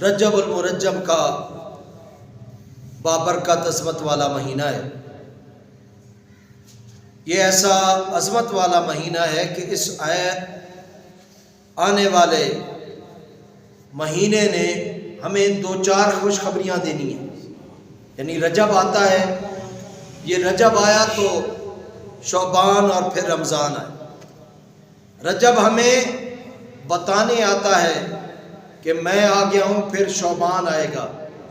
رجب المرجب کا بابرکت عظمت والا مہینہ ہے۔ یہ ایسا عظمت والا مہینہ ہے کہ اس آنے والے مہینے نے ہمیں دو چار خوشخبریاں دینی ہیں۔ یعنی رجب آتا ہے، یہ رجب آیا تو شعبان اور پھر رمضان آئے۔ رجب ہمیں بتانے آتا ہے کہ میں آ گیا ہوں، پھر شعبان آئے گا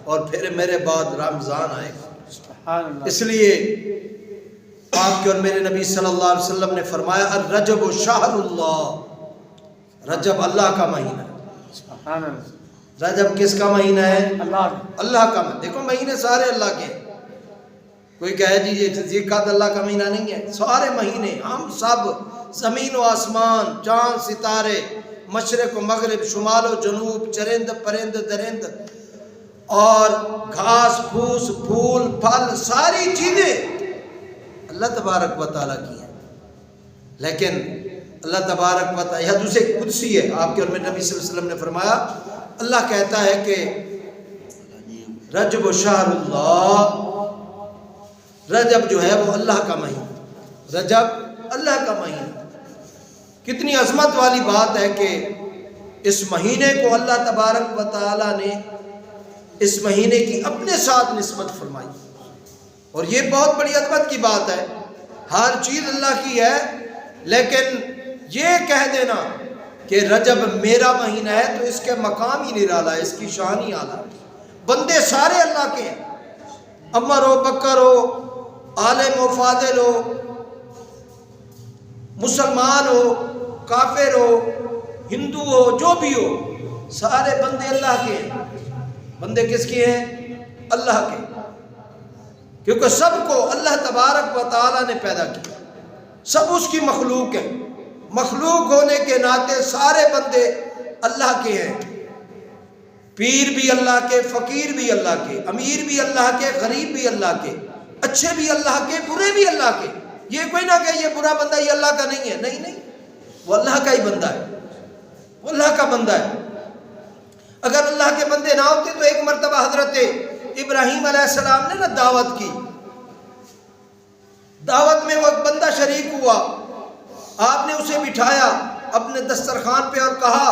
اور پھر میرے بعد رمضان آئے گا۔ اس لیے آپ کے اور میرے نبی صلی اللہ علیہ وسلم نے فرمایا الرجب شہر اللہ، رجب اللہ کا مہینہ ہے۔ رجب کس کا مہینہ ہے؟ اللہ کا مہینہ۔ دیکھو مہینے سارے اللہ کے ہیں۔ کوئی کہے جی یہ ذیقعد اللہ کا مہینہ نہیں ہے، سارے مہینے ہم سب، زمین و آسمان، چاند ستارے، مشرق و مغرب، شمال و جنوب، چرند پرند درند اور گھاس پھوس پھول پھل، ساری چیزیں اللہ تبارک و تعالیٰ کی ہیں۔ لیکن اللہ تبارک و تعالیٰ، یہ حدیث قدسی ہے، آپ کے اور میرے نبی صلی اللہ علیہ وسلم نے فرمایا، اللہ کہتا ہے کہ رجب شہر اللہ، رجب جو ہے وہ اللہ کا مہینہ، رجب اللہ کا مہینہ۔ کتنی عظمت والی بات ہے کہ اس مہینے کو اللہ تبارک و تعالیٰ نے اس مہینے کی اپنے ساتھ نسبت فرمائی، اور یہ بہت بڑی عظمت کی بات ہے۔ ہر چیز اللہ کی ہے، لیکن یہ کہہ دینا کہ رجب میرا مہینہ ہے تو اس کے مقام ہی نرالا ہے، اس کی شان ہی اعلیٰ ہے۔ بندے سارے اللہ کے ہیں، عمر ہو، بکر ہو، عالم و فاضل ہو، مسلمان ہو، کافر ہو، ہندو ہو، جو بھی ہو، سارے بندے اللہ کے ہیں۔ بندے کس کے ہیں؟ اللہ کے، کیونکہ سب کو اللہ تبارک و تعالیٰ نے پیدا کیا، سب اس کی مخلوق ہیں۔ مخلوق ہونے کے ناطے سارے بندے اللہ کے ہیں، پیر بھی اللہ کے، فقیر بھی اللہ کے، امیر بھی اللہ کے، غریب بھی اللہ کے، اچھے بھی اللہ کے، برے بھی اللہ کے۔ یہ کوئی نہ کہ یہ برا بندہ یہ اللہ کا نہیں ہے، نہیں، وہ اللہ کا ہی بندہ ہے، وہ اللہ کا بندہ ہے۔ اگر اللہ کے بندے نہ ہوتے تو ایک مرتبہ حضرت ابراہیم علیہ السلام نے دعوت کی، دعوت میں وہ ایک بندہ شریک ہوا، آپ نے اسے بٹھایا اپنے دسترخوان پہ اور کہا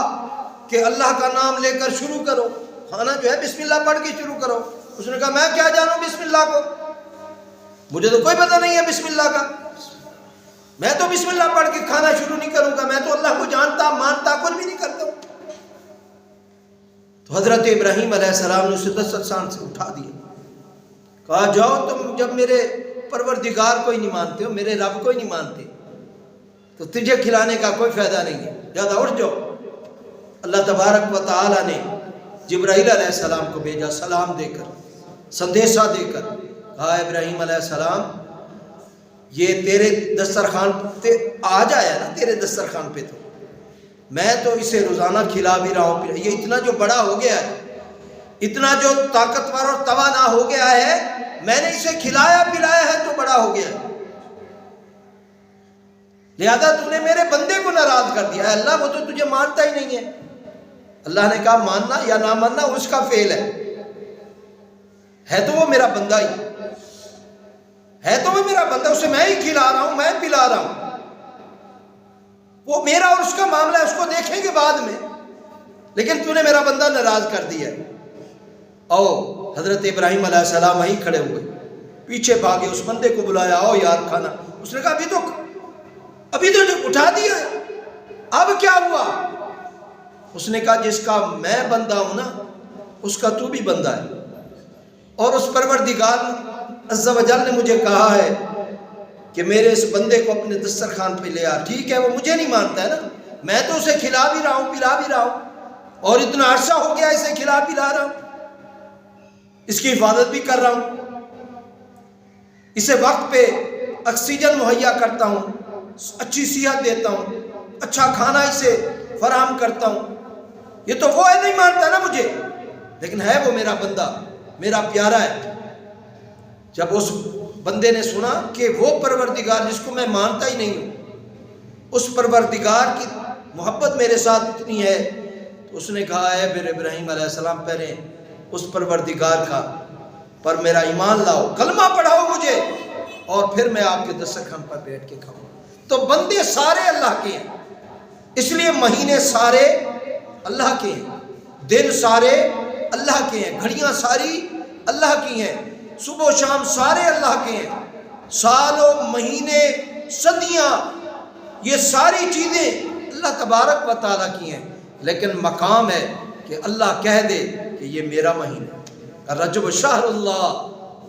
کہ اللہ کا نام لے کر شروع کرو، کھانا جو ہے بسم اللہ پڑھ کے شروع کرو۔ اس نے کہا میں کیا جانوں بسم اللہ کو، مجھے تو کوئی پتہ نہیں ہے بسم اللہ کا، میں تو بسم اللہ پڑھ کے کھانا شروع نہیں کروں گا، میں تو اللہ کو جانتا مانتا کچھ بھی نہیں کرتا ہوں۔ تو حضرت ابراہیم علیہ السلام نے اسے دسترخوان سے اٹھا دیا، کہا جاؤ تم جب میرے پروردگار کو ہی نہیں مانتے ہو، میرے رب کو ہی نہیں مانتے، تو تجھے کھلانے کا کوئی فائدہ نہیں ہے، زیادہ اٹھ جاؤ۔ اللہ تبارک و تعالیٰ نے جبرائیل علیہ السلام کو بھیجا، سلام دے کر، سندیشہ دے کر، کہا ابراہیم علیہ السلام یہ تیرے دسترخوان پہ آ جایا نا، تیرے دسترخوان پہ تو میں تو اسے روزانہ کھلا بھی رہا ہوں، یہ اتنا جو بڑا ہو گیا ہے، اتنا جو طاقتور اور توانا ہو گیا ہے، میں نے اسے کھلایا پلایا ہے تو بڑا ہو گیا ہے، لہذا تو نے میرے بندے کو ناراض کر دیا ہے اللہ، وہ تو تجھے مانتا ہی نہیں ہے۔ اللہ نے کہا ماننا یا نہ ماننا اس کا فعل ہے تو وہ میرا بندہ ہی ہے، تو وہ میرا بندہ، اسے میں ہی کھلا رہا ہوں، میں پلا رہا ہوں، وہ میرا اور اس کا معاملہ ہے، اس کو دیکھیں گے بعد میں، لیکن تو نے میرا بندہ ناراض کر دیا ہے۔ آؤ، حضرت ابراہیم علیہ السلام وہیں کھڑے ہوئے، پیچھے بھاگے، اس بندے کو بلایا، آؤ یار کھانا۔ اس نے کہا ابھی تو اٹھا دیا ہے، اب کیا ہوا؟ اس نے کہا جس کا میں بندہ ہوں نا اس کا تو بھی بندہ ہے، اور اس پروردگار عز و جل نے مجھے کہا ہے کہ میرے اس بندے کو اپنے دسترخوان پہ لے آ۔ ٹھیک ہے وہ مجھے نہیں مانتا ہے نا، میں تو اسے کھلا بھی رہا ہوں پلا بھی رہا ہوں، اور اتنا عرصہ ہو گیا اسے کھلا پلا رہا ہوں، اس کی حفاظت بھی کر رہا ہوں، اسے وقت پہ آکسیجن مہیا کرتا ہوں، اچھی صحت دیتا ہوں، اچھا کھانا اسے فراہم کرتا ہوں، یہ تو وہ ہے نہیں مانتا نا مجھے، لیکن ہے وہ میرا بندہ، میرا پیارا ہے۔ جب اس بندے نے سنا کہ وہ پروردگار جس کو میں مانتا ہی نہیں ہوں، اس پروردگار کی محبت میرے ساتھ اتنی ہے تو اس نے کہا ہے پھر ابراہیم علیہ السلام پہلے اس پروردگار کا پر میرا ایمان لاؤ، کلمہ پڑھاؤ مجھے، اور پھر میں آپ کے دسترخوان پر بیٹھ کے کھاؤں۔ تو بندے سارے اللہ کے ہیں، اس لیے مہینے سارے اللہ کے ہیں، دن سارے اللہ کے ہیں، گھڑیاں ساری اللہ کی ہیں، صبح و شام سارے اللہ کے ہیں، سال و مہینے صدیاں یہ ساری چیزیں اللہ تبارک و تعالیٰ کی ہیں، لیکن مقام ہے کہ اللہ کہہ دے کہ یہ میرا مہینہ ہے، رجب شہر اللہ،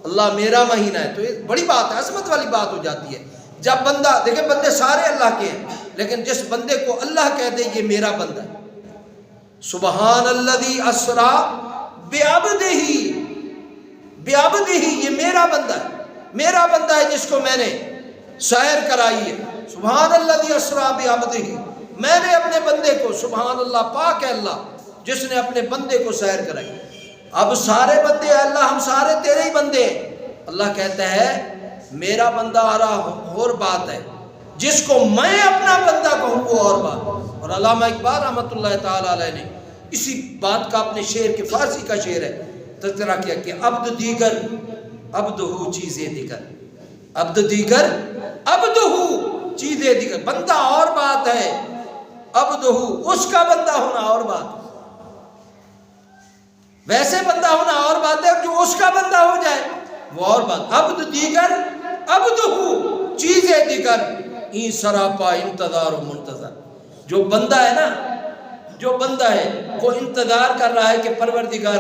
اللہ میرا مہینہ ہے۔ تو یہ بڑی بات ہے، عظمت والی بات ہو جاتی ہے جب بندہ، دیکھیں بندے سارے اللہ کے ہیں، لیکن جس بندے کو اللہ کہہ دے یہ میرا بندہ ہے۔ سبحان الذی اسریٰ بعبدہ، بعبدہ یہ میرا بندہ ہے، میرا بندہ ہے جس کو میں نے سیر کرائی ہے۔ سبحان الذی اسریٰ بعبدہ، میں نے اپنے بندے کو، سبحان اللہ، پاک ہے اللہ جس نے اپنے بندے کو سیر کرائی۔ اب سارے بندے ہیں اللہ، ہم سارے تیرے ہی بندے ہیں۔ اللہ کہتا ہے میرا بندہ آ رہا اور بات ہے، جس کو میں اپنا بندہ کہوں وہ اور بات۔ اور علامہ اقبال رحمۃ اللہ تعالیٰ علیہ نے اسی بات کا اپنے شعر کے، فارسی کا شعر ہے، تذکرہ کیا کہ عبد دیگر عبد ہو چیزیں دیگر، عبد دیگر عبد ہو چیزیں دیگر، بندہ اور بات ہے، عبد ہو اس کا بندہ ہونا اور بات، ویسے بندہ ہونا اور بات ہے، جو اس کا بندہ ہو جائے وہ اور بات۔ عبد دیگر عبد ہو چیزیں دیگر، این سراپا انتظار و منتظر، جو بندہ ہے نا، جو بندہ ہے وہ انتظار کر رہا ہے کہ پروردگار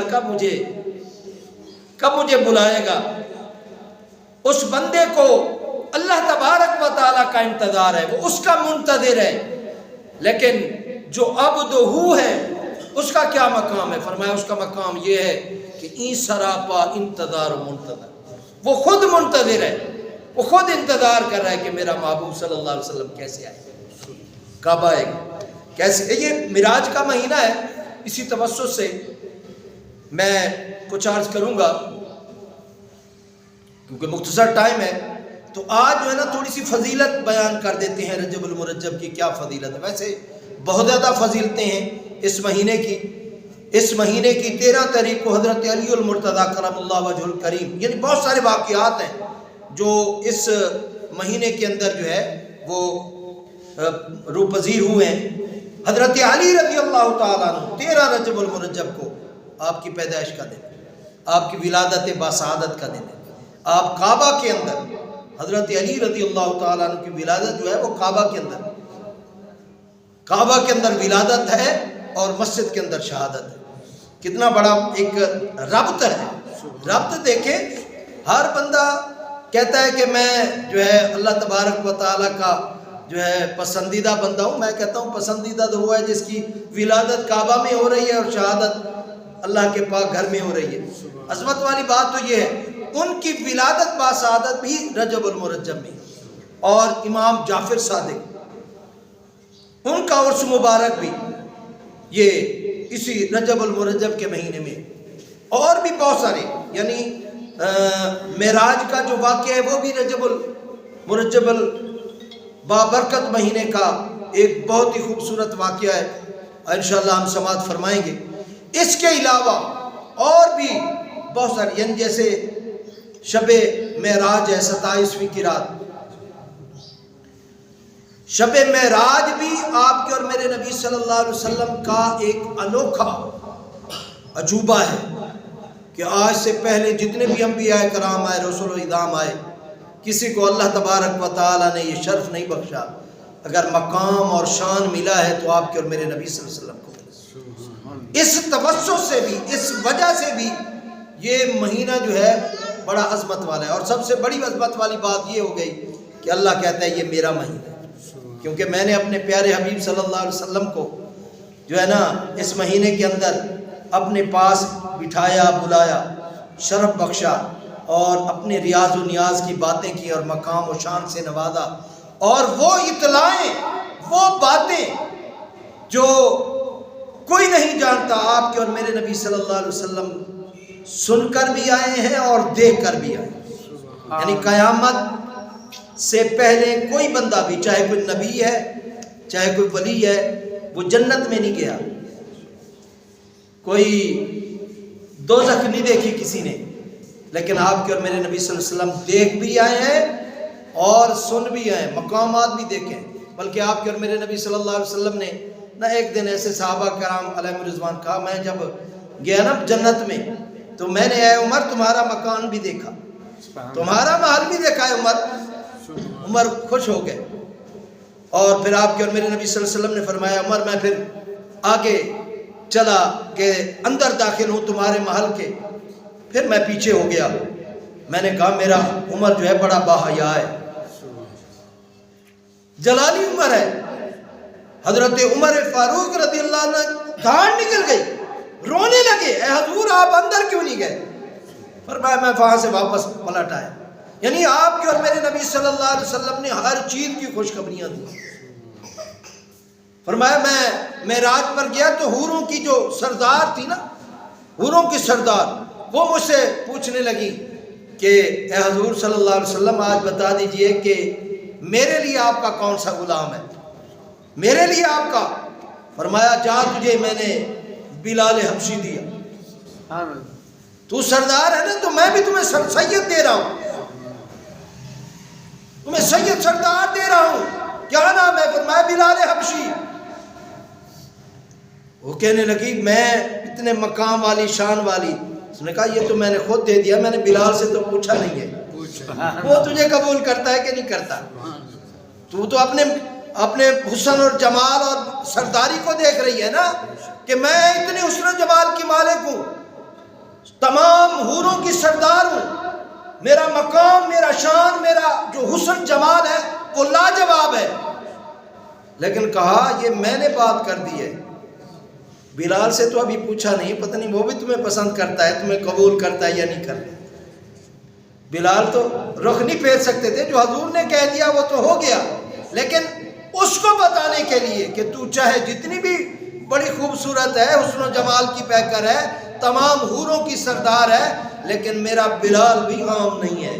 کب مجھے بلائے گا۔ اس بندے کو اللہ تبارک و تعالیٰ کا انتظار ہے، وہ اس کا منتظر ہے۔ لیکن جو عبد ہو ہے اس کا کیا مقام ہے؟ فرمایا اس کا مقام یہ ہے کہ این سراپا انتظار و منتظر، وہ خود منتظر ہے، وہ خود انتظار کر رہا ہے کہ میرا محبوب صلی اللہ علیہ وسلم کیسے آئے، کب آئے گا، کیسے۔ یہ معراج کا مہینہ ہے، اسی توسط سے میں کچھ عرض کروں گا کیونکہ مختصر ٹائم ہے، تو آج جو ہے نا تھوڑی سی فضیلت بیان کر دیتے ہیں رجب المرجب کی، کیا فضیلت ہے۔ ویسے بہت زیادہ فضیلتیں ہیں اس مہینے کی۔ اس مہینے کی 13 تاریخ کو حضرت علی المرتضیٰ کرم اللہ وجہ الکریم، یعنی بہت سارے واقعات ہیں جو اس مہینے کے اندر جو ہے وہ روپذیر ہوئے ہیں۔ حضرت علی رضی اللہ تعالیٰ عنہ 13 رجب المرجب کو آپ کی پیدائش کا دن، آپ کی ولادت باسعادت کا دن ہے۔ آپ کعبہ کے اندر، حضرت علی رضی اللہ تعالیٰ عنہ کی ولادت جو ہے وہ کعبہ کے اندر ولادت ہے اور مسجد کے اندر شہادت ہے۔ کتنا بڑا ایک ربط ہے، ربط دیکھیں۔ ہر بندہ کہتا ہے کہ میں جو ہے اللہ تبارک و تعالیٰ کا جو ہے پسندیدہ بندہ ہوں۔ میں کہتا ہوں پسندیدہ تو وہ ہے جس کی ولادت کعبہ میں ہو رہی ہے اور شہادت اللہ کے پاک گھر میں ہو رہی ہے۔ عظمت والی بات تو یہ ہے ان کی ولادت باسعادت بھی رجب المرجب میں، اور امام جعفر صادق ان کا عرس مبارک بھی یہ اسی رجب المرجب کے مہینے میں، اور بھی بہت سارے، یعنی معراج کا جو واقعہ ہے وہ بھی رجب المرجب بابرکت مہینے کا ایک بہت ہی خوبصورت واقعہ ہے، انشاءاللہ ہم سماعت فرمائیں گے۔ اس کے علاوہ اور بھی بہت سارے، یعنی جیسے شب معراج ہے 27ویں کی رات، شب معراج بھی آپ کے اور میرے نبی صلی اللہ علیہ وسلم کا ایک انوکھا عجوبہ ہے کہ آج سے پہلے جتنے بھی انبیاء کرام آئے، رسول اعظام آئے، کسی کو اللہ تبارک و تعالیٰ نے یہ شرف نہیں بخشا۔ اگر مقام اور شان ملا ہے تو آپ کے اور میرے نبی صلی اللہ علیہ وسلم کو۔ اس توسط سے بھی، اس وجہ سے بھی یہ مہینہ جو ہے بڑا عظمت والا ہے۔ اور سب سے بڑی عظمت والی بات یہ ہو گئی کہ اللہ کہتا ہے یہ میرا مہینہ ہے، کیونکہ میں نے اپنے پیارے حبیب صلی اللہ علیہ وسلم کو جو ہے نا اس مہینے کے اندر اپنے پاس بٹھایا، بلایا، شرف بخشا، اور اپنے ریاض و نیاز کی باتیں کی اور مقام و شان سے نوازا، اور وہ اطلاعیں، وہ باتیں جو کوئی نہیں جانتا، آپ کے اور میرے نبی صلی اللہ علیہ وسلم سن کر بھی آئے ہیں اور دیکھ کر بھی آئے ہیں۔ یعنی قیامت سے پہلے کوئی بندہ بھی، چاہے کوئی نبی ہے چاہے کوئی ولی ہے، وہ جنت میں نہیں گیا، کوئی دوزخ نہیں دیکھی کسی نے، لیکن آپ کے اور میرے نبی صلی اللہ علیہ وسلم دیکھ بھی آئے ہیں اور سن بھی آئے ہیں، مقامات بھی دیکھیں۔ بلکہ آپ کے اور میرے نبی صلی اللہ علیہ وسلم نے نہ ایک دن ایسے صحابہ کرام علیہم الرضوان کہا، میں جب گیا نا جنت میں تو میں نے اے عمر تمہارا مکان بھی دیکھا، تمہارا محل بھی دیکھا ہے عمر۔ عمر خوش ہو گئے، اور پھر آپ کے اور میرے نبی صلی اللہ علیہ وسلم نے فرمایا عمر میں پھر آگے چلا کہ اندر داخل ہوں تمہارے محل کے، پھر میں پیچھے ہو گیا۔ میں نے کہا میرا عمر جو ہے بڑا باحیا ہے، جلالی عمر ہے۔ حضرت عمر فاروق رضی اللہ عنہ دھاڑ نکل گئی، رونے لگے، اے حضور آپ اندر کیوں نہیں گئے؟ فرمایا میں وہاں سے واپس پلٹ آیا۔ یعنی آپ کے اور میرے نبی صلی اللہ علیہ وسلم نے ہر چیز کی خوشخبریاں دی۔ فرمایا میں معراج پر گیا تو حوروں کی جو سردار تھی نا، حوروں کی سردار، وہ مجھ سے پوچھنے لگی کہ اے حضور صلی اللہ علیہ وسلم آج بتا دیجئے کہ میرے لیے آپ کا کون سا غلام ہے، میرے لیے آپ کا۔ فرمایا جا تجھے میں نے بلال حبشی دیا، تو سردار ہے نا تو میں بھی تمہیں سید دے رہا ہوں، تمہیں سید سردار دے رہا ہوں، کیا نام ہے؟ فرمایا بلال حبشی۔ وہ کہنے لگی میں اتنے مقام والی شان والی، اس نے کہا یہ تو میں نے خود دے دیا، میں نے بلال سے تو پوچھا نہیں ہے، وہ تجھے قبول کرتا ہے کہ نہیں کرتا؟ تو اپنے حسن اور جمال اور سرداری کو دیکھ رہی ہے نا کہ میں اتنے حسن و جمال کی مالک ہوں، تمام حوروں کی سردار ہوں، میرا مقام، میرا شان، میرا جو حسن جمال ہے وہ لاجواب ہے۔ لیکن کہا یہ میں نے بات کر دی ہے، بلال سے تو ابھی پوچھا نہیں، پتہ نہیں وہ بھی تمہیں پسند کرتا ہے، تمہیں قبول کرتا ہے یا نہیں کرتا۔ بلال تو رخ نہیں پھیر سکتے تھے، جو حضور نے کہہ دیا وہ تو ہو گیا، لیکن اس کو بتانے کے لیے کہ تو چاہے جتنی بھی بڑی خوبصورت ہے، حسن و جمال کی پیکر ہے، تمام حوروں کی سردار ہے، لیکن میرا بلال بھی عام نہیں ہے۔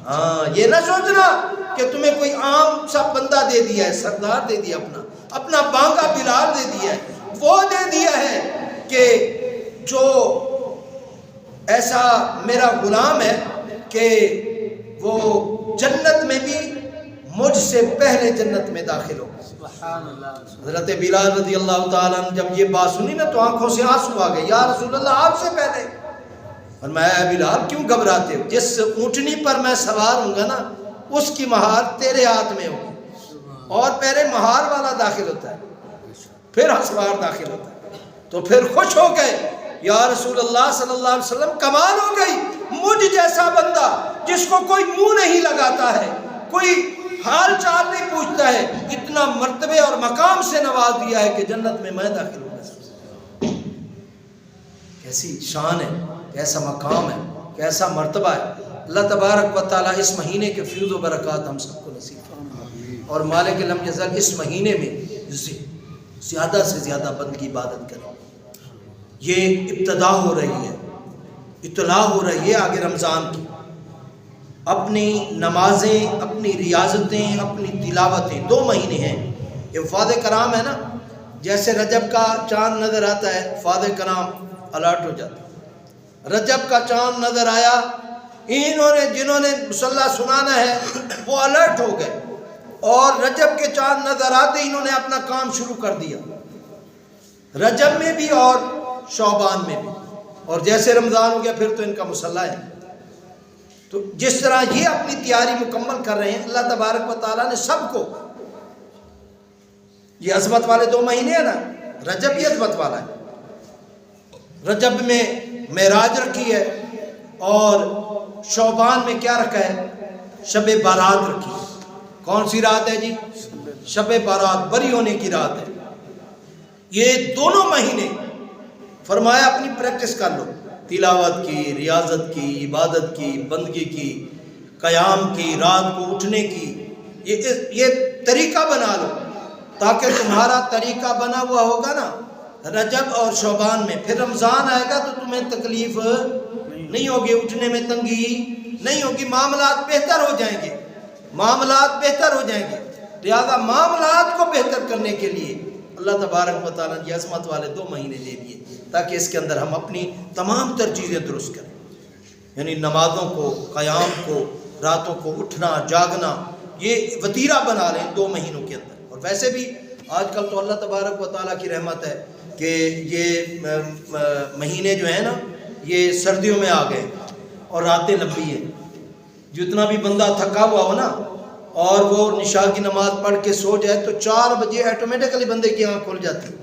ہاں یہ نہ سوچنا کہ تمہیں کوئی عام سا بندہ دے دیا ہے، سردار دے دیا، اپنا بانگا بلال دے دیا ہے، وہ دے دیا ہے کہ جو ایسا میرا غلام ہے کہ وہ جنت میں بھی مجھ سے پہلے جنت میں داخل ہو۔ حضرت بلال رضی اللہ تعالیٰ عنہ جب یہ بات سنی نا تو آنکھوں سے آنسو آ گئے، یا رسول اللہ آپ سے پہلے۔ اور میں بلال کیوں گھبراتے ہو؟ جس اونٹنی پر میں سوار ہوں گا نا اس کی مہار تیرے ہاتھ میں ہوگی، اور پہلے مہار والا داخل ہوتا ہے پھر سوار داخل ہوتا ہے۔ تو پھر خوش ہو گئے، یا رسول اللہ صلی اللہ علیہ وسلم کمال ہو گئی، مجھ جیسا بندہ جس کو کوئی منہ نہیں لگاتا ہے، کوئی حال چال نہیں پوچھتا ہے، اتنا مرتبے اور مقام سے نواز دیا ہے کہ جنت میں داخل ہوں گا۔ کیسی شان ہے، کیسا مقام ہے، کیسا مرتبہ ہے۔ اللہ تبارک و تعالیٰ اس مہینے کے فیض و برکات ہم سب کو نصیب فرمائے، اور مالک لم یزل اس مہینے میں زیادہ سے زیادہ بند کی عبادت کریں۔ یہ ابتدا ہو رہی ہے، اطلاع ہو رہی ہے آگے رمضان کی۔ اپنی نمازیں، اپنی ریاضتیں، اپنی تلاوتیں، 2 مہینے ہیں، یہ وفاد کرام ہے نا، جیسے رجب کا چاند نظر آتا ہے وفاد کرام الرٹ ہو جاتا ہے۔ رجب کا چاند نظر آیا، جنہوں نے مصلی سنانا ہے وہ الرٹ ہو گئے، اور رجب کے چاند نظر آتے انہوں نے اپنا کام شروع کر دیا، رجب میں بھی اور شعبان میں بھی، اور جیسے رمضان ہو گیا پھر تو ان کا مصلی ہے۔ تو جس طرح یہ اپنی تیاری مکمل کر رہے ہیں، اللہ تبارک و تعالیٰ نے سب کو، یہ عظمت والے 2 مہینے ہیں نا، رجب یہ عظمت والا ہے، رجب میں معراج رکھی ہے، اور شعبان میں کیا رکھا ہے؟ شب بارات رکھی ہے۔ کون سی رات ہے جی؟ شب بارات، بری ہونے کی رات ہے۔ یہ دونوں مہینے فرمایا اپنی پریکٹس کر لو، تلاوت کی، ریاضت کی، عبادت کی، بندگی کی، قیام کی، رات کو اٹھنے کی، یہ طریقہ بنا لو، تاکہ تمہارا طریقہ بنا ہوا ہوگا نا رجب اور شعبان میں، پھر رمضان آئے گا تو تمہیں تکلیف نہیں ہوگی، اٹھنے میں تنگی نہیں ہوگی، معاملات بہتر ہو جائیں گے، معاملات بہتر ہو جائیں گے۔ لہذا معاملات کو بہتر کرنے کے لیے اللہ تبارک و تعالیٰ نے عظمت والے 2 مہینے دے دیے۔ تاکہ اس کے اندر ہم اپنی تمام تر چیزیں درست کریں، یعنی نمازوں کو، قیام کو، راتوں کو اٹھنا جاگنا، یہ وتیرہ بنا لیں 2 مہینوں کے اندر۔ اور ویسے بھی آج کل تو اللہ تبارک و تعالیٰ کی رحمت ہے کہ یہ مہینے جو ہیں نا یہ سردیوں میں آ گئے اور راتیں لمبی ہیں۔ جتنا بھی بندہ تھکا ہوا ہو نا اور وہ عشاء کی نماز پڑھ کے سو جائے تو 4 بجے ایٹومیٹکلی بندے کی آنکھ کھل جاتی ہے،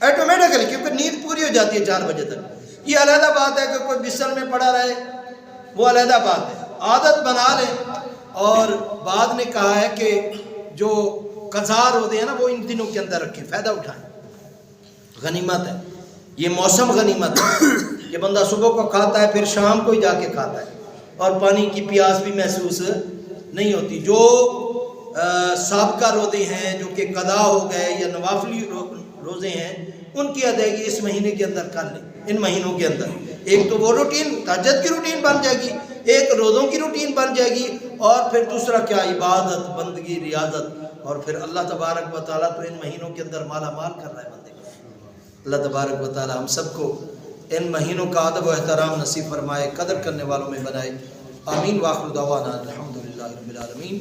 ایٹومیٹکلی، کیونکہ نیند پوری ہو جاتی ہے 4 بجے تک۔ یہ علیحدہ بات ہے کہ کوئی بستر میں پڑا رہے، وہ علیحدہ بات ہے، عادت بنا لیں۔ اور بعد نے کہا ہے کہ جو قضا روزے ہیں نا وہ ان دنوں کے اندر رکھیں، فائدہ اٹھائیں، غنیمت ہے، یہ موسم غنیمت ہے۔ یہ بندہ صبح کو کھاتا ہے پھر شام کو ہی جا کے کھاتا ہے اور پانی کی پیاس بھی محسوس نہیں ہوتی۔ جو سابقہ روزے ہیں جو کہ قضا ہو گئے یا نوافلی روزے ہیں ان کی ادائیگی اس مہینے کے اندر کر لیں، ان مہینوں کے اندر۔ ایک تو وہ روٹین تہجد کی روٹین بن جائے گی، ایک روزوں کی روٹین بن جائے گی، اور پھر دوسرا کیا، عبادت، بندگی، ریاضت۔ اور پھر اللہ تبارک و تعالیٰ تو ان مہینوں کے اندر مالا مال کر رہا ہے بندے کو۔ اللہ تبارک و تعالیٰ ہم سب کو ان مہینوں کا ادب و احترام نصیب فرمائے، قدر کرنے والوں میں بنائے۔ آمین۔ وآخر دعوانا الحمدللہ رب العالمین۔